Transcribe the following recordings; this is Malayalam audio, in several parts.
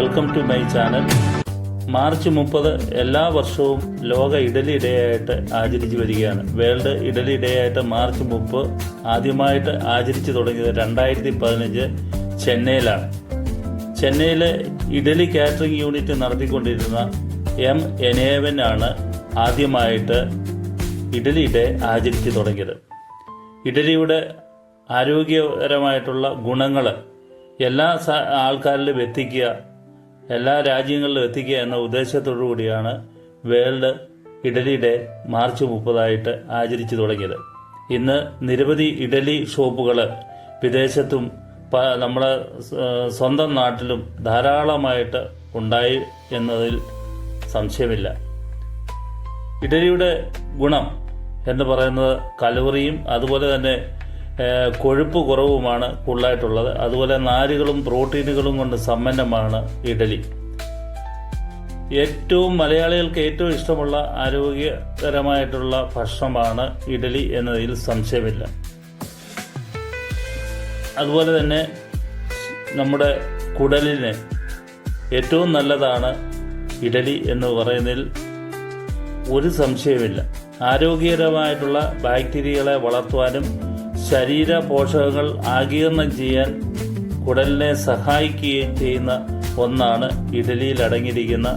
Welcome to my channel. March 30 എല്ലാ വർഷവും ലോക ഇഡലി ഡേ ആയിട്ട് ആചരിച്ചു വരികയാണ്. വേൾഡ് ഇഡലി ഡേ ആയിട്ട് മാർച്ച് 30 ആദ്യമായിട്ട് ആചരിച്ചു തുടങ്ങിയത് 2015 ചെന്നൈയിലാണ്. ചെന്നൈയിലെ ഇഡലി കാറ്ററിംഗ് യൂണിറ്റ് നടത്തിക്കൊണ്ടിരുന്ന എം എനേവനാണ് ആദ്യമായിട്ട് ഇഡലി ഡേ ആചരിച്ചു തുടങ്ങിയത്. ഇഡലിയുടെ ആരോഗ്യകരമായിട്ടുള്ള ഗുണങ്ങൾ എല്ലാ ആൾക്കാരിലും എത്തിക്കുക, എല്ലാ രാജ്യങ്ങളിലും എത്തിക്കുക എന്ന ഉദ്ദേശത്തോടു കൂടിയാണ് വേൾഡ് ഇഡലി ഡേ മാർച്ച് 30 ആചരിച്ചു തുടങ്ങിയത്. ഇന്ന് നിരവധി ഇഡലി ഷോപ്പുകൾ വിദേശത്തും നമ്മുടെ സ്വന്തം നാട്ടിലും ധാരാളമായിട്ട് ഉണ്ടായി എന്നതിൽ സംശയമില്ല. ഇഡലിയുടെ ഗുണം എന്ന് പറയുന്നത് കലോറിയും അതുപോലെ തന്നെ കൊഴുപ്പ് കുറവുമാണ് കൂടുതലായിട്ടുള്ളത്. അതുപോലെ നാരുകളും പ്രോട്ടീനുകളും കൊണ്ട് സമ്പന്നമാണ് ഇഡലി. മലയാളികൾക്ക് ഏറ്റവും ഇഷ്ടമുള്ള ആരോഗ്യകരമായിട്ടുള്ള ഭക്ഷണമാണ് ഇഡലി എന്നതിൽ സംശയമില്ല. അതുപോലെ തന്നെ നമ്മുടെ കുടലിന് ഏറ്റവും നല്ലതാണ് ഇഡലി എന്ന് പറയുന്നതിൽ ഒരു സംശയമില്ല. ആരോഗ്യകരമായിട്ടുള്ള ബാക്ടീരിയകളെ വളർത്തുവാനും ശരീര പോഷകങ്ങൾ ആഗിരണം ചെയ്യാൻ കുടലിനെ സഹായിക്കുകയും ചെയ്യുന്ന ഒന്നാണ് ഇഡലിയിൽ അടങ്ങിയിരിക്കുന്ന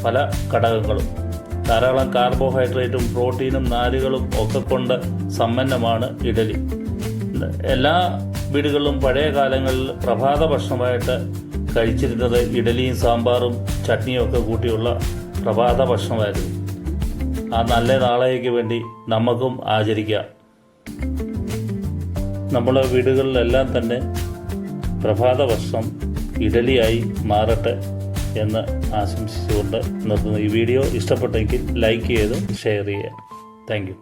പല ഘടകങ്ങളും. ധാരാളം കാർബോഹൈഡ്രേറ്റും പ്രോട്ടീനും നാരുകളും ഒക്കെ കൊണ്ട് സമ്പന്നമാണ് ഇഡലി. എല്ലാ വീടുകളിലും പഴയ കാലങ്ങളിൽ പ്രഭാത ഭക്ഷണമായിട്ട് കഴിച്ചിരുന്നത് ഇഡലിയും സാമ്പാറും ചട്നിയും ഒക്കെ കൂട്ടിയുള്ള പ്രഭാത ഭക്ഷണമായിരുന്നു. ആ നല്ല നാളേക്ക് വേണ്ടി നമുക്കും ആചരിക്കാം. നമ്മുടെ വീടുകളിലെല്ലാം തന്നെ പ്രഭാത ഭക്ഷണം ഇഡലിയായി മാറട്ടെ എന്ന് ആശംസിച്ചുകൊണ്ട് നിർത്തുന്നു. ഈ വീഡിയോ ഇഷ്ടപ്പെട്ടെങ്കിൽ ലൈക്ക് ചെയ്ത് ഷെയർ ചെയ്യുക. Thank you.